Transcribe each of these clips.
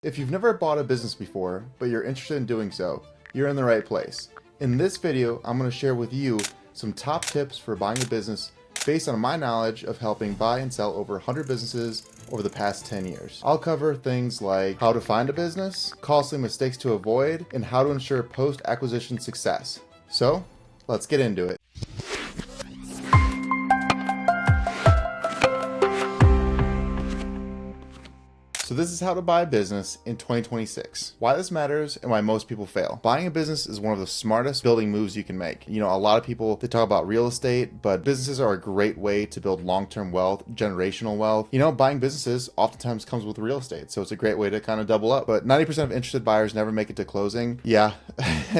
If you've never bought a business before, but you're interested in doing so, you're in the right place. In this video, I'm going to share with you some top tips for buying a business based on my knowledge of helping buy and sell over 100 businesses over the past 10 years. I'll cover things like how to find a business, costly mistakes to avoid, and how to ensure post-acquisition success. So, let's get into it. So this is how to buy a business in 2026. Why this matters and why most people fail. Buying a business is one of the smartest building moves you can make. You know, a lot of people, they talk about real estate, but businesses are a great way to build long-term wealth, generational wealth. You know, buying businesses oftentimes comes with real estate, so it's a great way to kind of double up. But 90% of interested buyers never make it to closing. Yeah,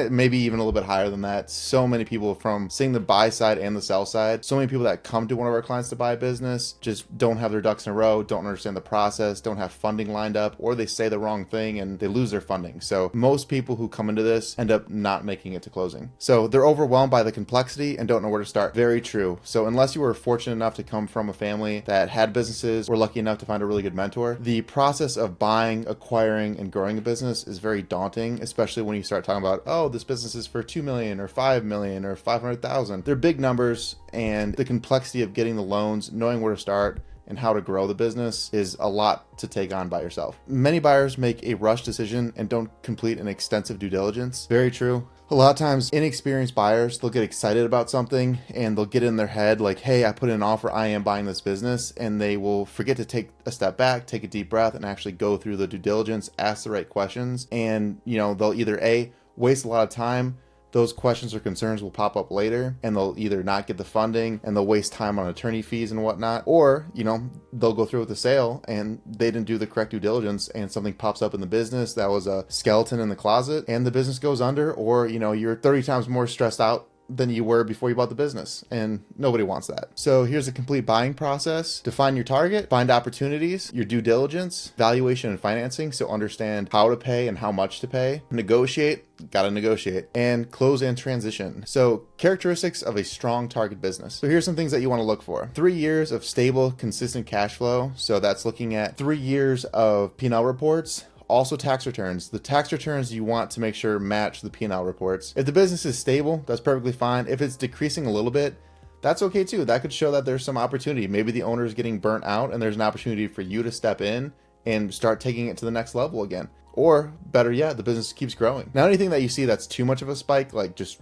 maybe even a little bit higher than that. So many people from seeing the buy side and the sell side, so many people that come to one of our clients to buy a business just don't have their ducks in a row, don't understand the process, don't have funding lined up, or they say the wrong thing and they lose their funding. So most people who come into this end up not making it to closing. So they're overwhelmed by the complexity and don't know where to start. Very true. So unless you were fortunate enough to come from a family that had businesses or lucky enough to find a really good mentor, the process of buying, acquiring, and growing a business is very daunting, especially when you start talking about, oh, this business is for 2 million or 5 million or 500,000. They're big numbers, and the complexity of getting the loans, knowing where to start, and how to grow the business is a lot to take on by yourself. Many buyers make a rush decision and don't complete an extensive due diligence. Very true. A lot of times inexperienced buyers, they'll get excited about something and they'll get in their head like, hey, I put in an offer, I am buying this business, and they will forget to take a step back, take a deep breath, and actually go through the due diligence, ask the right questions, and they'll either A, waste a lot of time. Those questions or concerns will pop up later, and they'll either not get the funding and they'll waste time on attorney fees and whatnot, or they'll go through with the sale and they didn't do the correct due diligence and something pops up in the business that was a skeleton in the closet and the business goes under, or you're 30 times more stressed out than you were before you bought the business, and nobody wants that. So here's a complete buying process. Define your target, find opportunities, your due diligence, valuation and financing, so understand how to pay and how much to pay, negotiate, gotta negotiate, and close and transition. So characteristics of a strong target business. So here's some things that you want to look for. 3 years of stable, consistent cash flow. So that's looking at 3 years of P&L reports. Also tax returns. The tax returns you want to make sure match the P&L reports. If the business is stable, that's perfectly fine. If it's decreasing a little bit, that's okay too. That could show that there's some opportunity. Maybe the owner is getting burnt out and there's an opportunity for you to step in and start taking it to the next level again. Or better yet, the business keeps growing. Now, anything that you see that's too much of a spike, like just,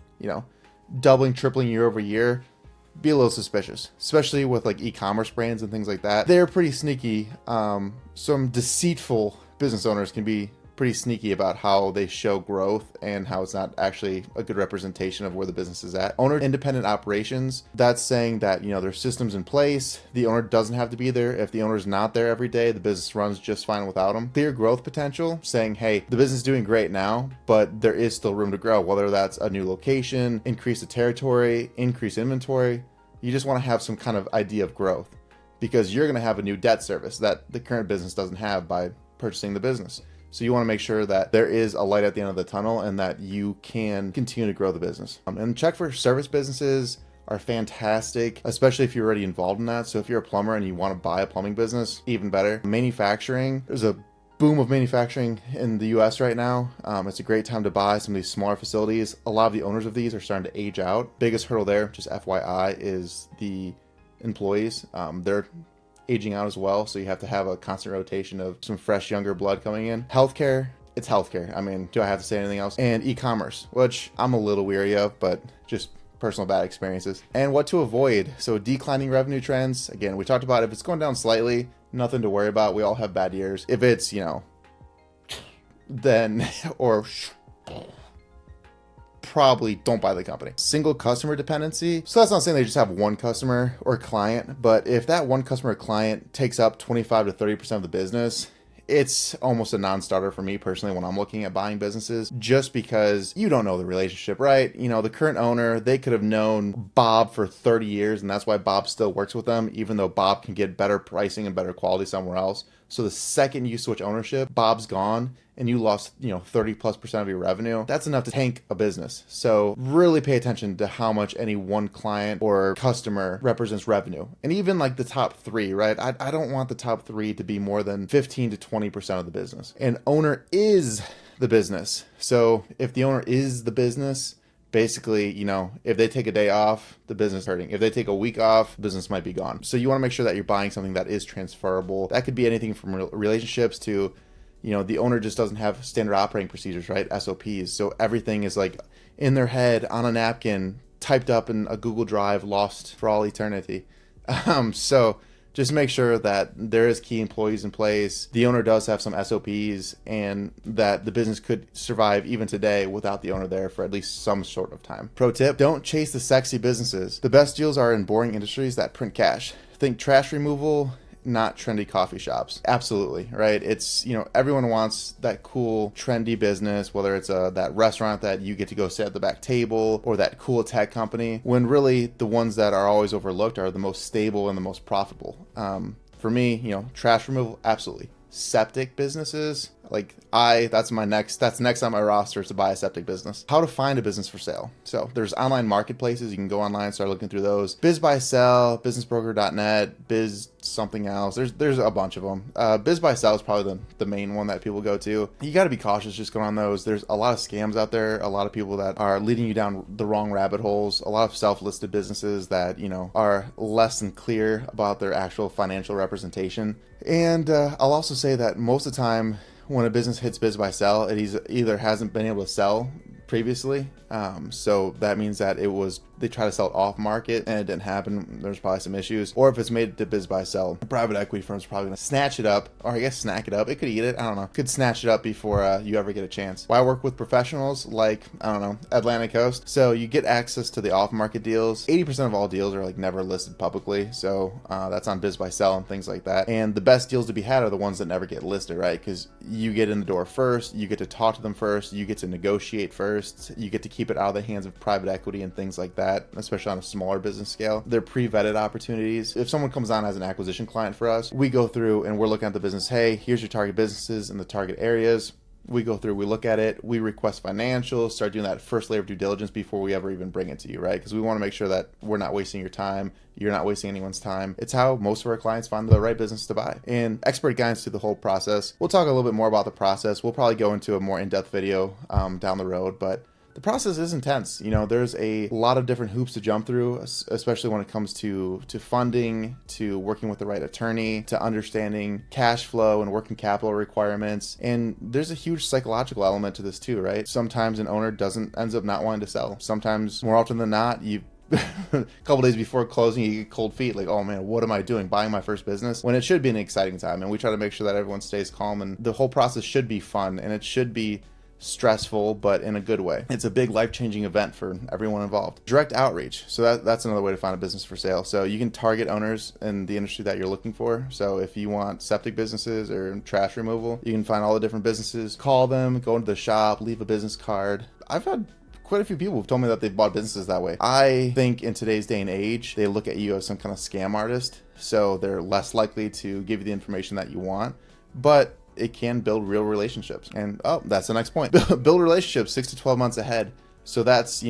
doubling, tripling year over year, be a little suspicious, especially with like e-commerce brands and things like that. They're pretty sneaky. Some deceitful business owners can be pretty sneaky about how they show growth and how it's not actually a good representation of where the business is at. Owner independent operations, that's saying that, there's systems in place. The owner doesn't have to be there. If the owner's not there every day, the business runs just fine without them. Clear growth potential, saying, hey, the business is doing great now, but there is still room to grow, whether that's a new location, increase the territory, increase inventory. You just want to have some kind of idea of growth because you're going to have a new debt service that the current business doesn't have by purchasing the business. So you want to make sure that there is a light at the end of the tunnel and that you can continue to grow the business. And check for service businesses are fantastic, especially if you're already involved in that. So if you're a plumber and you want to buy a plumbing business, even better. Manufacturing, there's a boom of manufacturing in the US right now. It's a great time to buy some of these smaller facilities. A lot of the owners of these are starting to age out. Biggest hurdle there, just FYI, is the employees. They're aging out as well, so you have to have a constant rotation of some fresh younger blood coming in. Healthcare, it's healthcare. I mean, do I have to say anything else? And e-commerce, which I'm a little weary of, but just personal bad experiences. And what to avoid. So declining revenue trends, again, we talked about if it's going down slightly, nothing to worry about. We all have bad years. If it's then or probably don't buy the company. Single customer dependency. So that's not saying they just have one customer or client, but if that one customer or client takes up 25 to 30% of the business, it's almost a non-starter for me personally when I'm looking at buying businesses, just because you don't know the relationship, right? The current owner, they could have known Bob for 30 years, and that's why Bob still works with them, even though Bob can get better pricing and better quality somewhere else. So the second you switch ownership, Bob's gone, and you lost, 30+% of your revenue, that's enough to tank a business. So really pay attention to how much any one client or customer represents revenue. And even like the top three, right? I don't want the top three to be more than 15 to 20% of the business. And owner is the business. So if the owner is the business, basically, if they take a day off, the business is hurting. If they take a week off, business might be gone. So you want to make sure that you're buying something that is transferable. That could be anything from relationships to, the owner just doesn't have standard operating procedures, right? SOPs. So everything is like in their head on a napkin, typed up in a Google Drive, lost for all eternity. So just make sure that there is key employees in place. The owner does have some SOPs, and that the business could survive even today without the owner there for at least some sort of time. Pro tip, don't chase the sexy businesses. The best deals are in boring industries that print cash. Think trash removal, not trendy coffee shops. Absolutely, right? It's, everyone wants that cool, trendy business, whether it's that restaurant that you get to go sit at the back table or that cool tech company, when really the ones that are always overlooked are the most stable and the most profitable. For me, trash removal, absolutely. Septic businesses, that's next on my roster, is to buy a septic business. How to find a business for sale. So there's online marketplaces. You can go online, start looking through those. BizBuySell, businessbroker.net, Biz something else. There's a bunch of them. BizBuySell is probably the main one that people go to. You got to be cautious just going on those. There's a lot of scams out there. A lot of people that are leading you down the wrong rabbit holes. A lot of self-listed businesses that, are less than clear about their actual financial representation. And I'll also say that most of the time, when a business hits BizBuySell, it either hasn't been able to sell previously. So that means that they try to sell it off market and it didn't happen. There's probably some issues. Or if it's made to BizBuySell, a private equity firm's probably going to snatch it up, or I guess snack it up. It could eat it. I don't know. Could snatch it up before you ever get a chance. Well, I work with professionals like, Atlantic Coast. So you get access to the off market deals. 80% of all deals are never listed publicly. So that's on BizBuySell and things like that. And the best deals to be had are the ones that never get listed, right? Because you get in the door first, you get to talk to them first, you get to negotiate first, you get to keep it out of the hands of private equity and things like that, especially on a smaller business scale. They're pre-vetted opportunities. If someone comes on as an acquisition client for us, we go through and we're looking at the business. Hey, here's your target businesses in the target areas. We go through, we look at it, we request financials, start doing that first layer of due diligence before we ever even bring it to you, right? Because we want to make sure that we're not wasting your time, you're not wasting anyone's time. It's how most of our clients find the right business to buy. And expert guidance through the whole process. We'll talk a little bit more about the process. We'll probably go into a more in-depth video down the road, but the process is intense. There's a lot of different hoops to jump through, especially when it comes to funding, to working with the right attorney, to understanding cash flow and working capital requirements. And there's a huge psychological element to this too, right? Sometimes an owner ends up not wanting to sell. Sometimes, more often than not, a couple days before closing, you get cold feet, oh man, what am I doing, buying my first business, when it should be an exciting time. And we try to make sure that everyone stays calm, and the whole process should be fun, and it should be stressful, but in a good way. It's a big life-changing event for everyone involved. Direct outreach. So that's another way to find a business for sale. So you can target owners in the industry that you're looking for. So if you want septic businesses or trash removal, you can find all the different businesses, call them, go into the shop, leave a business card. I've had quite a few people who've told me that they've bought businesses that way. I think in today's day and age, they look at you as some kind of scam artist. So they're less likely to give you the information that you want. But it can build real relationships. And that's the next point. Build relationships 6 to 12 months ahead. So that's,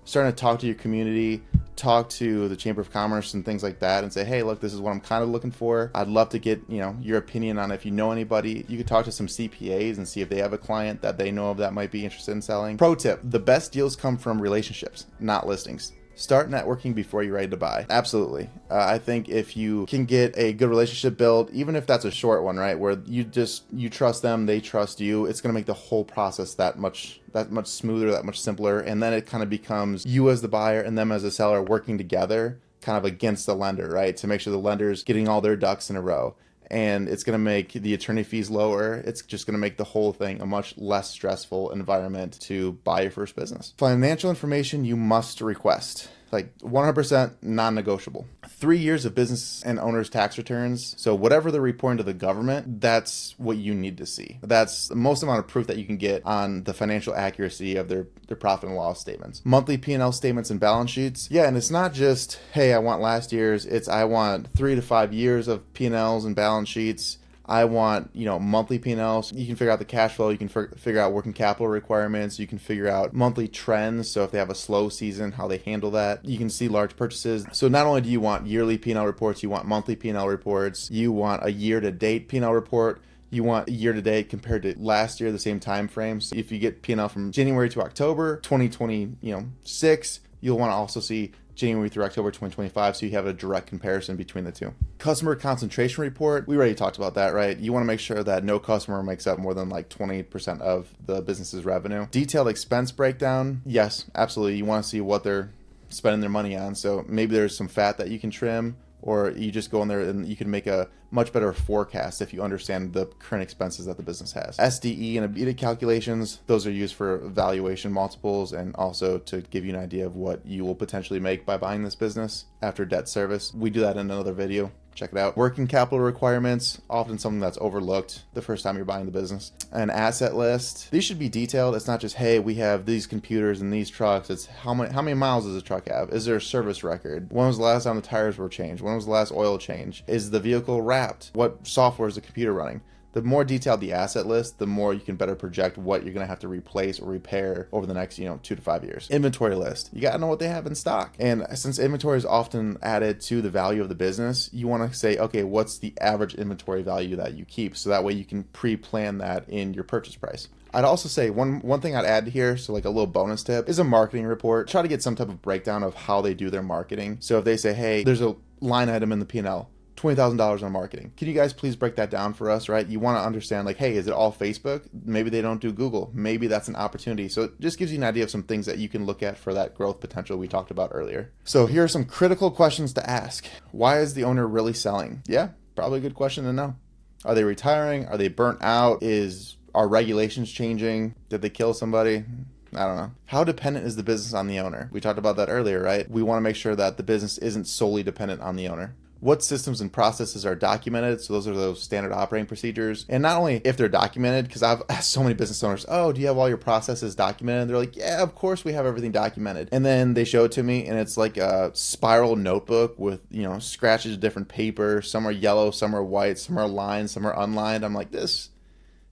starting to talk to your community, talk to the Chamber of Commerce and things like that, and say, hey, look, this is what I'm kind of looking for. I'd love to get, your opinion on if you know anybody. You could talk to some CPAs and see if they have a client that they know of that might be interested in selling. Pro tip, the best deals come from relationships, not listings. Start networking before you're ready to buy. Absolutely. I think if you can get a good relationship built, even if that's a short one, right, where you trust them, they trust you, it's going to make the whole process that much smoother, that much simpler. And then it kind of becomes you as the buyer and them as a seller working together, kind of against the lender, right, to make sure the lender's getting all their ducks in a row. And it's going to make the attorney fees lower. It's just going to make the whole thing a much less stressful environment to buy your first business. Financial information you must request. 100% non-negotiable. 3 years of business and owner's tax returns. So whatever they're reporting to the government, that's what you need to see. That's the most amount of proof that you can get on the financial accuracy of their profit and loss statements. Monthly P&L statements and balance sheets. Yeah, and it's not just, hey, I want last year's. It's I want 3 to 5 years of P&Ls and balance sheets. I want, monthly P&Ls. You can figure out the cash flow. You can figure out working capital requirements. You can figure out monthly trends. So if they have a slow season, how they handle that. You can see large purchases. So not only do you want yearly P&L reports, you want monthly P&L reports. You want a year-to-date P&L report. You want year-to-date compared to last year, the same time frame. So if you get P&L from January to October 2026, you'll want to also see January through October 2025, so you have a direct comparison between the two. Customer concentration report, we already talked about that, right? You want to make sure that no customer makes up more than like 20% of the business's revenue. Detailed expense breakdown, yes, absolutely. You want to see what they're spending their money on. So maybe there's some fat that you can trim, or you just go in there and you can make a much better forecast if you understand the current expenses that the business has. SDE and EBITDA calculations, those are used for valuation multiples and also to give you an idea of what you will potentially make by buying this business after debt service. We do that in another video. Check it out. Working capital requirements, often something that's overlooked the first time you're buying the business. An asset list. These should be detailed. It's not just, hey, we have these computers and these trucks. It's how many miles does a truck have? Is there a service record? When was the last time the tires were changed? When was the last oil change? Is the vehicle wrapped? What software is the computer running? The more detailed the asset list, the more you can better project what you're going to have to replace or repair over the next, 2 to 5 years. Inventory list. You got to know what they have in stock. And since inventory is often added to the value of the business, you want to say, okay, what's the average inventory value that you keep? So that way you can pre-plan that in your purchase price. I'd also say one thing I'd add here, so like a little bonus tip, is a marketing report. Try to get some type of breakdown of how they do their marketing. So if they say, hey, there's a line item in the P&L, $20,000 on marketing. Can you guys please break that down for us, right? You want to understand, like, hey, is it all Facebook? Maybe they don't do Google. Maybe that's an opportunity. So it just gives you an idea of some things that you can look at for that growth potential we talked about earlier. So here are some critical questions to ask. Why is the owner really selling? Yeah, probably a good question to know. Are they retiring? Are they burnt out? Are regulations changing? Did they kill somebody? I don't know. How dependent is the business on the owner? We talked about that earlier, right? We want to make sure that the business isn't solely dependent on the owner. What systems and processes are documented? So those are those standard operating procedures. And not only if they're documented, because I've asked so many business owners, oh, do you have all your processes documented? They're like, yeah, of course we have everything documented. And then they show it to me and it's like a spiral notebook with, scratches of different paper. Some are yellow, some are white, some are lined, some are unlined. I'm like,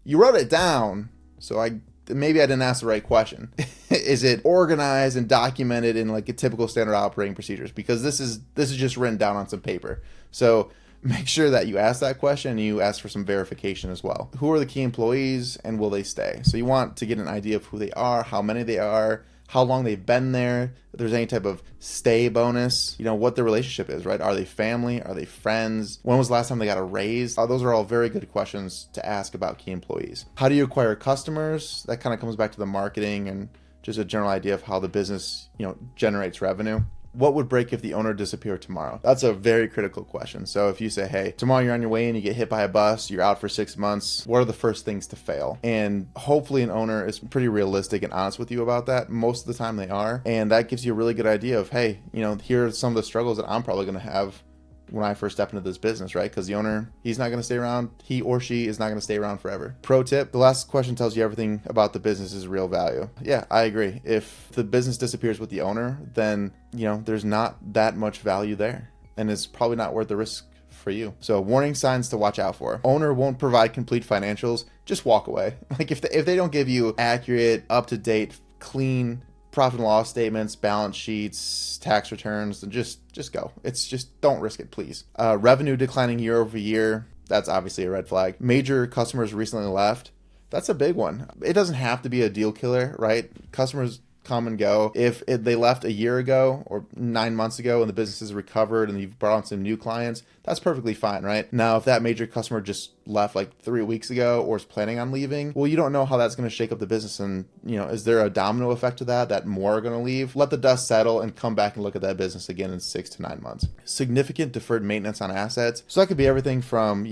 you wrote it down. So maybe I didn't ask the right question. Is it organized and documented in like a typical standard operating procedures? Because this is just written down on some paper. So make sure that you ask that question and you ask for some verification as well. Who are the key employees and will they stay? So you want to get an idea of who they are, how many they are, how long they've been there, if there's any type of stay bonus, what the relationship is, right? Are they family? Are they friends? When was the last time they got a raise? Those are all very good questions to ask about key employees. How do you acquire customers? That kind of comes back to the marketing and just a general idea of how the business, generates revenue. What would break if the owner disappeared tomorrow? That's a very critical question. So if you say, hey, tomorrow you're on your way and you get hit by a bus, you're out for 6 months, what are the first things to fail? And hopefully an owner is pretty realistic and honest with you about that. Most of the time they are. And that gives you a really good idea of, hey, here are some of the struggles that I'm probably going to have when I first step into this business, right? Because the owner, he's not going to stay around. He or she is not going to stay around forever. Pro tip, the last question tells you everything about the business's real value. Yeah, I agree. If the business disappears with the owner, then, there's not that much value there. And it's probably not worth the risk for you. So warning signs to watch out for. Owner won't provide complete financials. Just walk away. Like if they don't give you accurate, up-to-date, clean profit and loss statements, balance sheets, tax returns, then just go. It's just don't risk it, please. Revenue declining year over year. That's obviously a red flag. Major customers recently left. That's a big one. It doesn't have to be a deal killer, right? Customers come and go. If they left a year ago or 9 months ago and the business has recovered and you've brought on some new clients, that's perfectly fine, right? Now, if that major customer just left like 3 weeks ago or is planning on leaving, well, you don't know how that's going to shake up the business. And, is there a domino effect to that more are going to leave? Let the dust settle and come back and look at that business again in 6 to 9 months. Significant deferred maintenance on assets. So that could be everything from,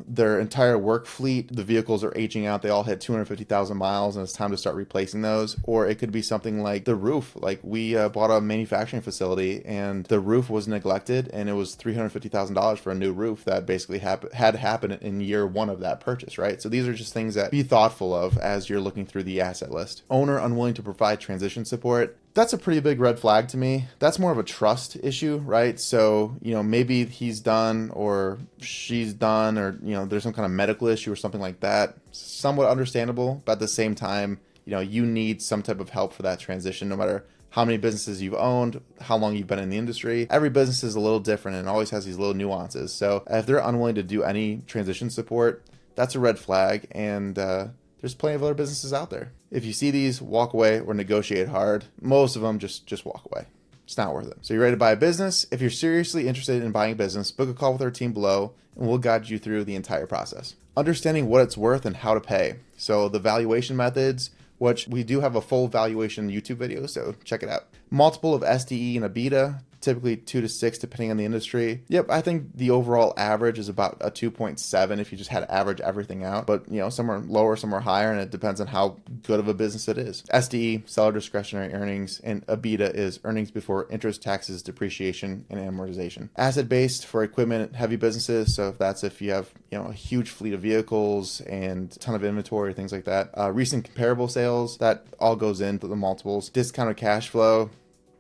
their entire work fleet. The vehicles are aging out. They all hit 250,000 miles and it's time to start replacing those. Or it could be something something like the roof. Like we bought a manufacturing facility and the roof was neglected, and it was $350,000 for a new roof that basically had to happen in year one of that purchase, right? So these are just things that be thoughtful of as you're looking through the asset list. Owner unwilling to provide transition support. That's a pretty big red flag to me. That's more of a trust issue, right? So, maybe he's done or she's done, or, there's some kind of medical issue or something like that. Somewhat understandable, but at the same time, you need some type of help for that transition, no matter how many businesses you've owned, how long you've been in the industry. Every business is a little different and always has these little nuances. So if they're unwilling to do any transition support, that's a red flag. And there's plenty of other businesses out there. If you see these, walk away or negotiate hard. Most of them, just walk away. It's not worth it. So you're ready to buy a business? If you're seriously interested in buying a business, book a call with our team below and we'll guide you through the entire process. Understanding what it's worth and how to pay. So the valuation methods, which we do have a full valuation YouTube video, so check it out. Multiple of SDE and EBITDA, typically 2 to 6 depending on the industry. Yep, I think the overall average is about a 2.7 if you just had to average everything out. But somewhere lower, somewhere higher, and it depends on how good of a business it is. SDE, seller discretionary earnings, and EBITDA is earnings before interest, taxes, depreciation, and amortization. Asset-based for equipment heavy businesses. So if you have a huge fleet of vehicles and a ton of inventory, things like that. Recent comparable sales, that all goes into the multiples. Discounted cash flow.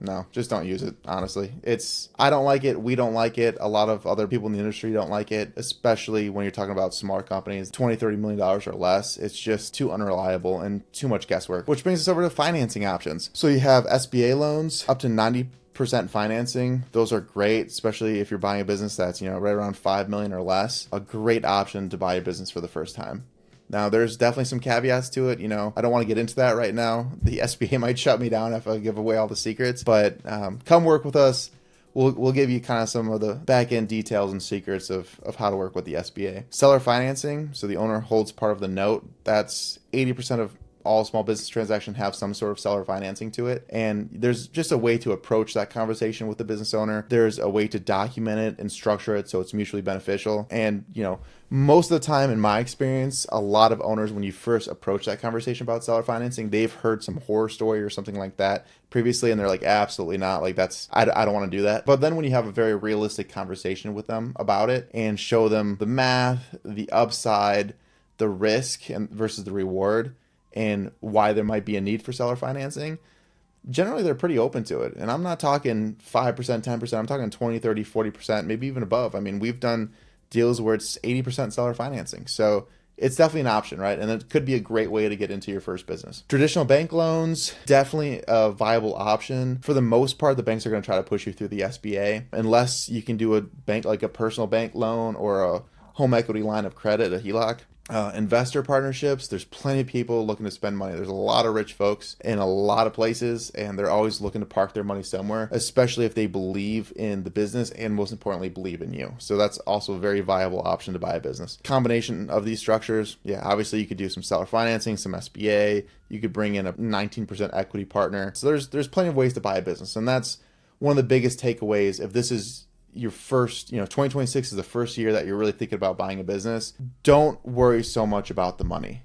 No, just don't use it, honestly. I don't like it. We don't like it. A lot of other people in the industry don't like it, especially when you're talking about smaller companies, $20, $30 million or less. It's just too unreliable and too much guesswork, which brings us over to financing options. So you have SBA loans up to 90% financing. Those are great, especially if you're buying a business that's, right around 5 million or less. A great option to buy a business for the first time. Now, there's definitely some caveats to it. I don't want to get into that right now. The SBA might shut me down if I give away all the secrets, but come work with us. We'll give you kind of some of the back end details and secrets of how to work with the SBA. Seller financing. So the owner holds part of the note. That's 80% of all small business transactions have some sort of seller financing to it. And there's just a way to approach that conversation with the business owner. There's a way to document it and structure it so it's mutually beneficial. And, most of the time, in my experience, a lot of owners, when you first approach that conversation about seller financing, they've heard some horror story or something like that previously, and they're like, absolutely not. Like, I don't want to do that. But then when you have a very realistic conversation with them about it and show them the math, the upside, the risk and versus the reward, and why there might be a need for seller financing, generally they're pretty open to it. And I'm not talking 5%, 10%. I'm talking 20, 30, 40%, maybe even above. I mean, we've done deals where it's 80% seller financing. So it's definitely an option, right? And it could be a great way to get into your first business. Traditional bank loans, definitely a viable option. For the most part, the banks are going to try to push you through the SBA unless you can do a bank like a personal bank loan or a home equity line of credit, a HELOC. Investor partnerships, there's plenty of people looking to spend money. There's a lot of rich folks in a lot of places, and they're always looking to park their money somewhere, especially if they believe in the business and most importantly believe in you. So that's also a very viable option to buy a business. Combination of these structures, obviously you could do some seller financing, some SBA, you could bring in a 19% equity partner. So there's plenty of ways to buy a business, and that's one of the biggest takeaways. If this is your first, 2026 is the first year that you're really thinking about buying a business, don't worry so much about the money.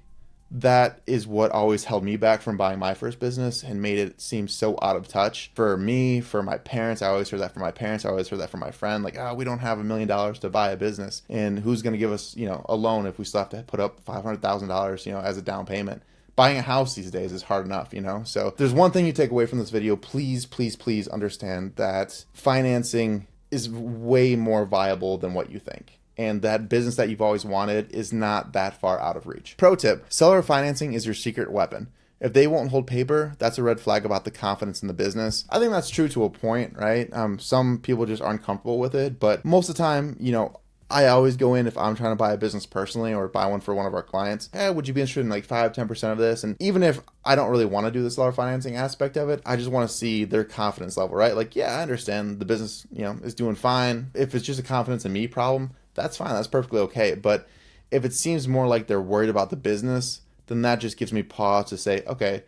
That is what always held me back from buying my first business and made it seem so out of touch for me, for my parents. I always heard that from my parents. I always heard that from my friend, like, we don't have $1 million to buy a business. And who's going to give us, a loan if we still have to put up $500,000, as a down payment? Buying a house these days is hard enough, So there's one thing you take away from this video. Please, please, please understand that financing is way more viable than what you think. And that business that you've always wanted is not that far out of reach. Pro tip, seller financing is your secret weapon. If they won't hold paper, that's a red flag about the confidence in the business. I think that's true to a point, right? Some people just aren't comfortable with it, but most of the time, I always go in if I'm trying to buy a business personally or buy one for one of our clients. Would you be interested in like 5-10% of this? And even if I don't really want to do the seller financing aspect of it, I just want to see their confidence level, right? Like, I understand the business, is doing fine. If it's just a confidence in me problem, that's fine. That's perfectly okay. But if it seems more like they're worried about the business, then that just gives me pause to say, okay,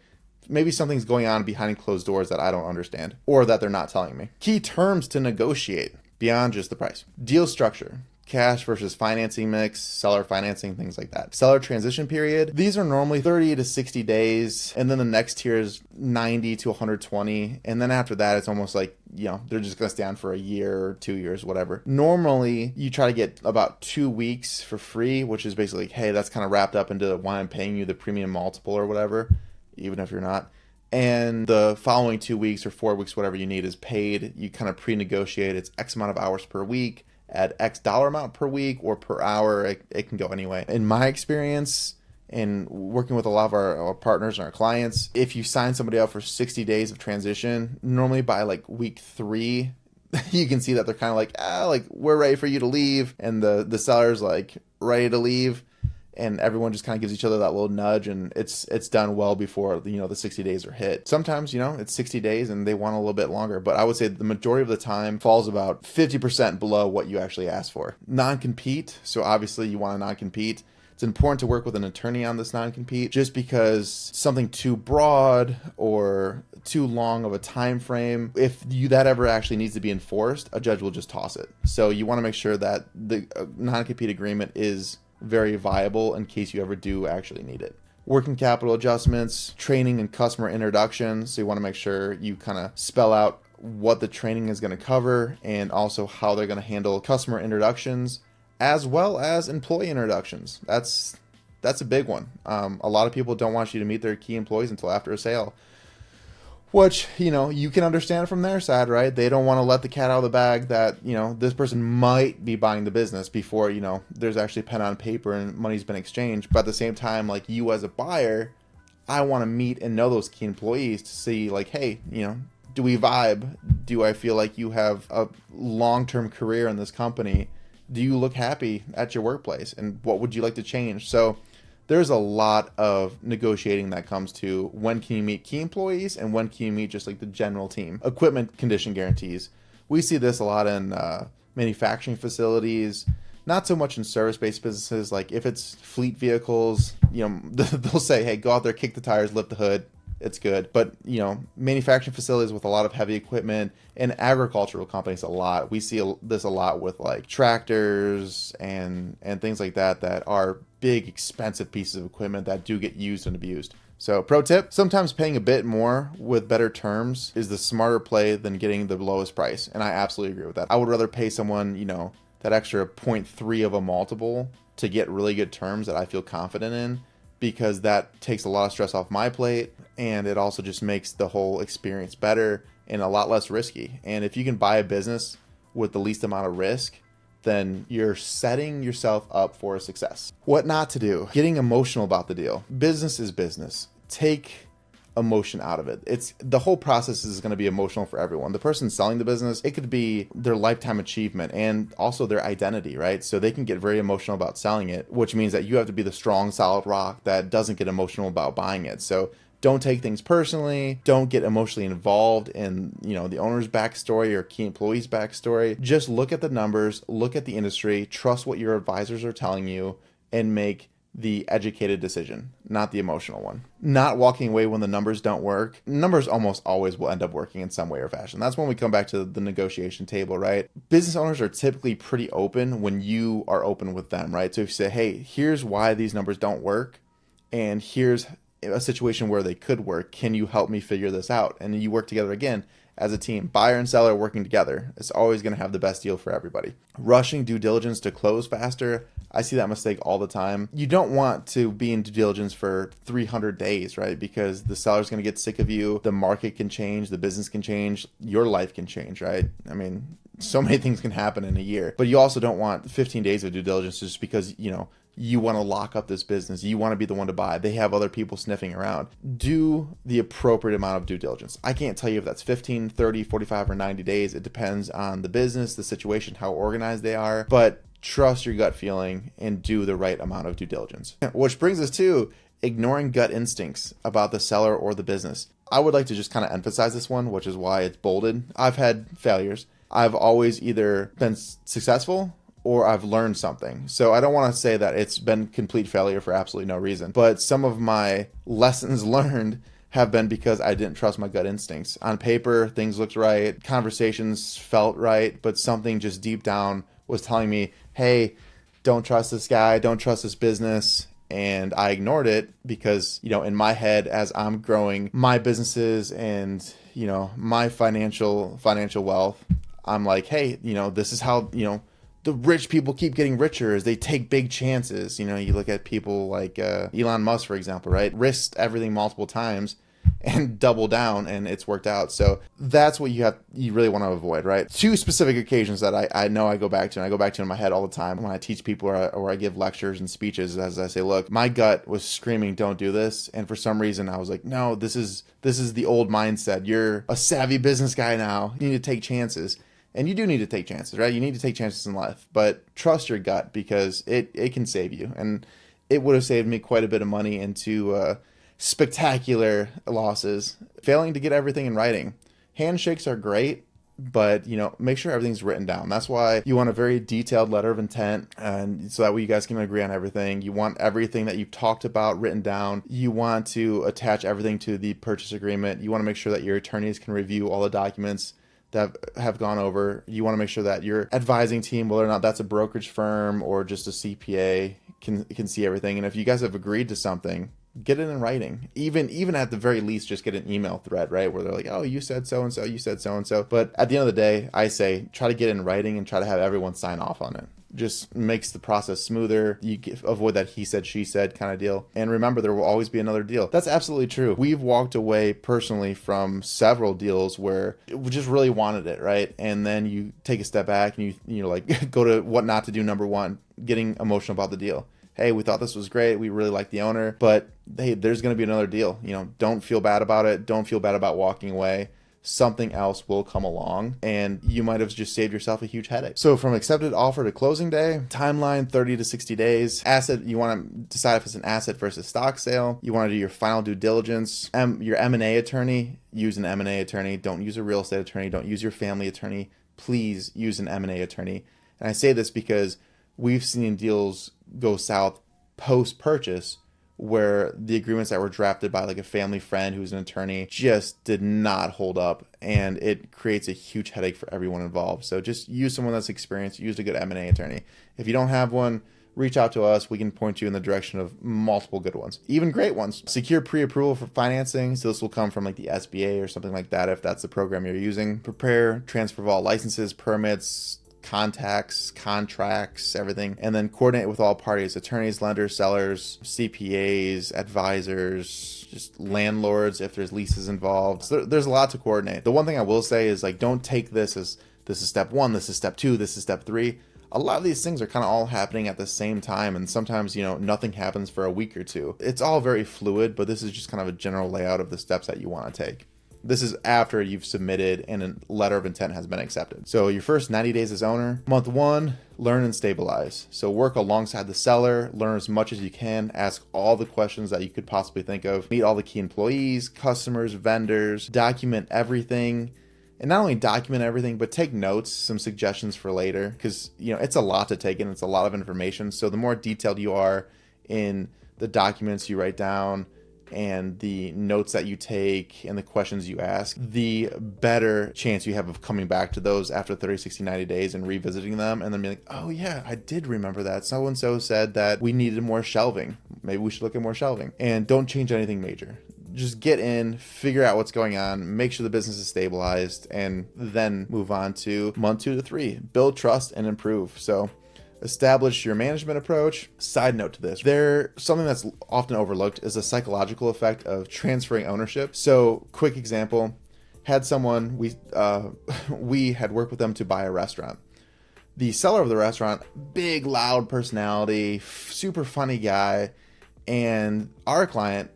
maybe something's going on behind closed doors that I don't understand or that they're not telling me. Key terms to negotiate beyond just the price. Deal structure. cash versus financing mix, seller financing, things like that. Seller transition period, these are normally 30 to 60 days. And then the next tier is 90 to 120. And then after that, it's almost like, they're just going to stay on for a year or 2 years, whatever. Normally, you try to get about 2 weeks for free, which is basically, hey, that's kind of wrapped up into why I'm paying you the premium multiple or whatever, even if you're not. And the following 2 weeks or 4 weeks, whatever you need, is paid. You kind of pre-negotiate. It's X amount of hours per week at X dollar amount per week or per hour. It can go anyway. In my experience, and working with a lot of our partners and our clients, if you sign somebody up for 60 days of transition, normally by like week 3, you can see that they're kind of like, we're ready for you to leave. And the seller's like ready to leave. And everyone just kind of gives each other that little nudge, and it's done well before, the 60 days are hit. Sometimes, it's 60 days and they want a little bit longer, but I would say the majority of the time falls about 50% below what you actually asked for. Non-compete. So obviously you want to non-compete. It's important to work with an attorney on this non-compete, just because something too broad or too long of a time frame, if that ever actually needs to be enforced, a judge will just toss it. So you want to make sure that the non-compete agreement is very viable in case you ever do actually need it. Working capital adjustments, training and customer introductions. So you want to make sure you kind of spell out what the training is going to cover and also how they're going to handle customer introductions as well as employee introductions. That's a big one. A lot of people don't want you to meet their key employees until after a sale, which, you can understand from their side, right? They don't want to let the cat out of the bag that, this person might be buying the business before, there's actually pen on paper and money's been exchanged. But at the same time, like you as a buyer, I want to meet and know those key employees to see like, hey, do we vibe? Do I feel like you have a long-term career in this company? Do you look happy at your workplace? And what would you like to change? So there's a lot of negotiating that comes to when can you meet key employees and when can you meet just like the general team. Equipment condition guarantees. We see this a lot in manufacturing facilities, not so much in service-based businesses. Like if it's fleet vehicles, they'll say, hey, go out there, kick the tires, lift the hood. It's good. But, manufacturing facilities with a lot of heavy equipment and agricultural companies a lot. We see this a lot with like tractors and things like that are big, expensive pieces of equipment that do get used and abused. So pro tip, sometimes paying a bit more with better terms is the smarter play than getting the lowest price. And I absolutely agree with that. I would rather pay someone, that extra 0.3 of a multiple to get really good terms that I feel confident in, because that takes a lot of stress off my plate, and it also just makes the whole experience better and a lot less risky. And if you can buy a business with the least amount of risk, then you're setting yourself up for success. What not to do? Getting emotional about the deal. Business is business. Take emotion out of it. It's the whole process is going to be emotional for everyone. The person selling the business, it could be their lifetime achievement and also their identity, right? So they can get very emotional about selling it, which means that you have to be the strong, solid rock that doesn't get emotional about buying it. So don't take things personally. Don't get emotionally involved in, the owner's backstory or key employee's backstory. Just look at the numbers, look at the industry, trust what your advisors are telling you, and make the educated decision, not the emotional one. Not walking away when the numbers don't work. Numbers almost always will end up working in some way or fashion. That's when we come back to the negotiation table, right? Business owners are typically pretty open when you are open with them, right? So if you say, hey, here's why these numbers don't work, and here's a situation where they could work. Can you help me figure this out? And you work together again as a team, buyer and seller working together. It's always going to have the best deal for everybody. Rushing due diligence to close faster. I see that mistake all the time. You don't want to be in due diligence for 300 days, right? Because the seller's going to get sick of you. The market can change. The business can change. Your life can change, right? I mean, so many things can happen in a year. But you also don't want 15 days of due diligence just because, you want to lock up this business. You want to be the one to buy. They have other people sniffing around. Do the appropriate amount of due diligence. I can't tell you if that's 15, 30, 45, or 90 days. It depends on the business, the situation, how organized they are. But trust your gut feeling and do the right amount of due diligence. Which brings us to ignoring gut instincts about the seller or the business. I would like to just kind of emphasize this one, which is why it's bolded. I've had failures. I've always either been successful or I've learned something. So I don't want to say that it's been complete failure for absolutely no reason, but some of my lessons learned have been because I didn't trust my gut instincts. On paper, things looked right, conversations felt right, but something just deep down was telling me, hey, don't trust this guy, don't trust this business. And I ignored it because, in my head, as I'm growing my businesses and, my financial wealth, I'm like, hey, this is how, the rich people keep getting richer as they take big chances. You look at people like Elon Musk, for example, right? Risked everything multiple times and double down, and it's worked out. So that's what you really want to avoid, right? Two specific occasions that I know I go back to, and I go back to in my head all the time when I teach people or I give lectures and speeches, as I say, look, my gut was screaming, don't do this. And for some reason I was like, no, this is the old mindset. You're a savvy business guy now. You need to take chances. And you do need to take chances, right? You need to take chances in life, but trust your gut because it can save you. And it would have saved me quite a bit of money into spectacular losses, failing to get everything in writing. Handshakes are great, but make sure everything's written down. That's why you want a very detailed letter of intent, and so that way you guys can agree on everything. You want everything that you've talked about written down. You want to attach everything to the purchase agreement. You want to make sure that your attorneys can review all the documents that have gone over. You want to make sure that your advising team, whether or not that's a brokerage firm or just a CPA, can see everything. And if you guys have agreed to something, get it in writing. Even at the very least, just get an email thread, right? Where they're like, oh, you said so-and-so, you said so-and-so. But at the end of the day, I say, try to get it in writing and try to have everyone sign off on it. Just makes the process smoother. You avoid that he said, she said kind of deal. And remember, there will always be another deal. That's absolutely true. We've walked away personally from several deals where we just really wanted it, right? And then you take a step back and you like go to what not to do, number one, getting emotional about the deal. Hey, we thought this was great. We really like the owner, but hey, there's going to be another deal. Don't feel bad about it. Don't feel bad about walking away. Something else will come along and you might have just saved yourself a huge headache. So from accepted offer to closing day, timeline 30 to 60 days. Asset, you want to decide if it's an asset versus stock sale. You want to do your final due diligence. Your M&A attorney, use an M&A attorney. Don't use a real estate attorney. Don't use your family attorney. Please use an M&A attorney. And I say this because we've seen deals go south post-purchase where the agreements that were drafted by like a family friend who's an attorney just did not hold up, and it creates a huge headache for everyone involved. So just use someone that's experienced. Use a good M&A attorney. If you don't have one, reach out to us. We can point you in the direction of multiple good ones, even great ones. Secure pre-approval for financing. So this will come from like the SBA or something like that if that's the program you're using. Prepare transfer of all licenses, permits, contacts, contracts, everything, and then coordinate with all parties: attorneys, lenders, sellers, CPAs, advisors, just landlords if there's leases involved. So there's a lot to coordinate. The one thing I will say is, like, don't take this as this is step one, this is step two, this is step three. A lot of these things are kind of all happening at the same time, and sometimes nothing happens for a week or two. It's all very fluid, but this is just kind of a general layout of the steps that you want to take. This is after you've submitted and a letter of intent has been accepted. So your first 90 days as owner. Month one, learn and stabilize. So work alongside the seller, learn as much as you can, ask all the questions that you could possibly think of, meet all the key employees, customers, vendors, document everything. And not only document everything, but take notes, some suggestions for later, because it's a lot to take in. It's a lot of information. So the more detailed you are in the documents you write down, and the notes that you take and the questions you ask, the better chance you have of coming back to those after 30, 60, 90 days and revisiting them and then being like, oh yeah, I did remember that. So-and-so said that we needed more shelving. Maybe we should look at more shelving. And don't change anything major. Just get in, figure out what's going on, make sure the business is stabilized, and then move on to month 2 to 3. Build trust and improve. So establish your management approach. Side note to this, something that's often overlooked is the psychological effect of transferring ownership. So quick example, had someone, we had worked with them to buy a restaurant. The seller of the restaurant, big, loud personality, super funny guy, and our client,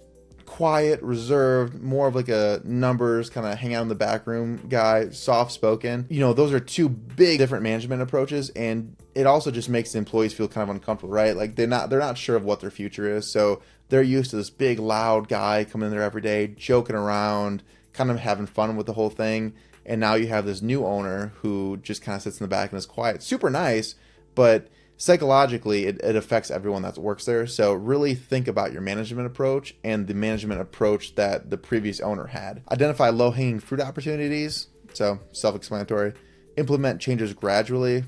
quiet, reserved, more of like a numbers kind of hang out in the back room guy, soft spoken. Those are two big different management approaches, and it also just makes the employees feel kind of uncomfortable, right? Like they're not sure of what their future is. So they're used to this big loud guy coming in there every day, joking around, kind of having fun with the whole thing. And now you have this new owner who just kind of sits in the back and is quiet, super nice, but psychologically it affects everyone that works there. So really think about your management approach and the management approach that the previous owner had. Identify low-hanging fruit opportunities. So self-explanatory. Implement changes gradually.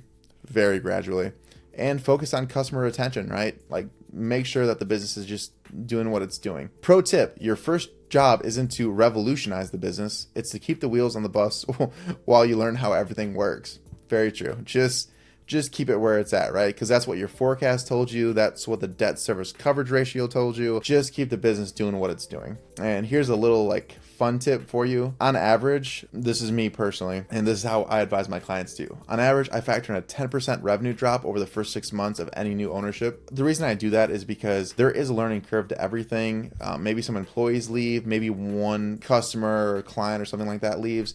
very gradually. And focus on customer retention, right? Like, make sure that the business is just doing what it's doing. Pro tip, your first job isn't to revolutionize the business, it's to keep the wheels on the bus while you learn how everything works. Very true. Just keep it where it's at, right? Because that's what your forecast told you. That's what the debt service coverage ratio told you. Just keep the business doing what it's doing. And here's a little like fun tip for you. On average, this is me personally, and this is how I advise my clients to. On average, I factor in a 10% revenue drop over the first 6 months of any new ownership. The reason I do that is because there is a learning curve to everything. Maybe some employees leave, maybe one customer or client or something like that leaves,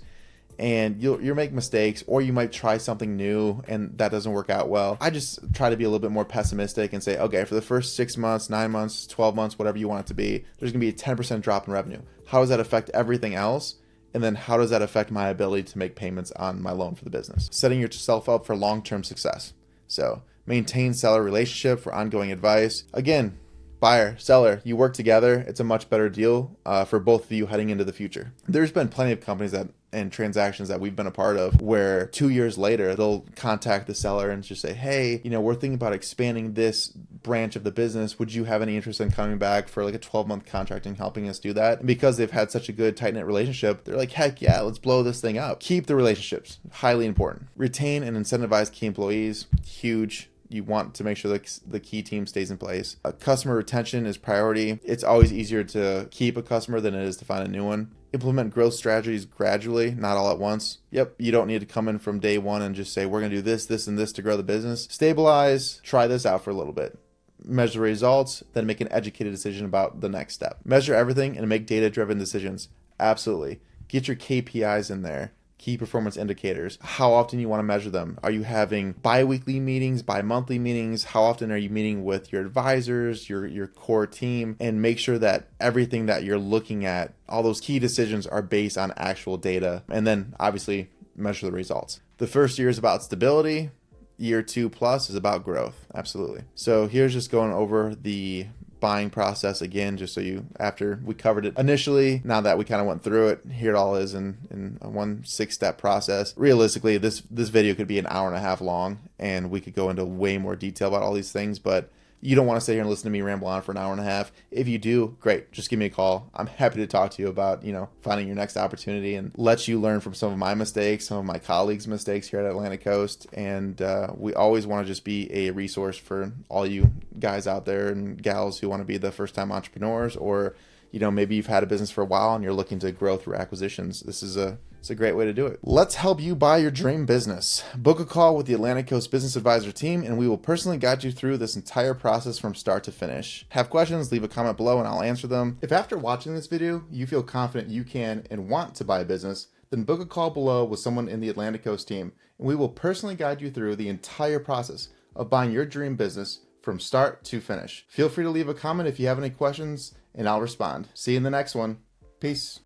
and you'll make mistakes, or you might try something new and that doesn't work out well. I just try to be a little bit more pessimistic and say, okay, for the first 6 months, 9 months, 12 months, whatever you want it to be, there's gonna be a 10% drop in revenue. How does that affect everything else? And then how does that affect my ability to make payments on my loan for the business? Setting yourself up for long-term success. So maintain seller relationship for ongoing advice. Again, buyer, seller, you work together. It's a much better deal for both of you heading into the future. There's been plenty of companies and transactions that we've been a part of where 2 years later, they'll contact the seller and just say, hey, we're thinking about expanding this branch of the business. Would you have any interest in coming back for like a 12-month contract and helping us do that? And because they've had such a good tight-knit relationship, they're like, heck yeah, let's blow this thing up. Keep the relationships, highly important. Retain and incentivize key employees, huge. You want to make sure that the key team stays in place. Customer retention is priority. It's always easier to keep a customer than it is to find a new one. Implement growth strategies gradually, not all at once. Yep, you don't need to come in from day one and just say, we're going to do this, this, and this to grow the business. Stabilize, try this out for a little bit. Measure results, then make an educated decision about the next step. Measure everything and make data-driven decisions. Absolutely. Get your KPIs in there. Key performance indicators, how often you want to measure them. Are you having bi-weekly meetings, bi-monthly meetings? How often are you meeting with your advisors, your core team? And make sure that everything that you're looking at, all those key decisions are based on actual data. And then obviously measure the results. The first year is about stability. Year 2+ is about growth. Absolutely. So here's just going over the buying process again, just so after we covered it initially, now that we kind of went through it, here it all is in a 1 6-step process. Realistically, this video could be an hour and a half long and we could go into way more detail about all these things, but you don't want to sit here and listen to me ramble on for an hour and a half. If you do, great. Just give me a call. I'm happy to talk to you about, finding your next opportunity and let you learn from some of my mistakes, some of my colleagues' mistakes here at Atlantic Coast. And we always want to just be a resource for all you guys out there and gals who want to be the first-time entrepreneurs, or, maybe you've had a business for a while and you're looking to grow through acquisitions. It's a great way to do it. Let's help you buy your dream business. Book a call with the Atlantic Coast Business Advisor team, and we will personally guide you through this entire process from start to finish. Have questions, leave a comment below and I'll answer them. If after watching this video, you feel confident you can and want to buy a business, then book a call below with someone in the Atlantic Coast team, and we will personally guide you through the entire process of buying your dream business from start to finish. Feel free to leave a comment if you have any questions, and I'll respond. See you in the next one. Peace.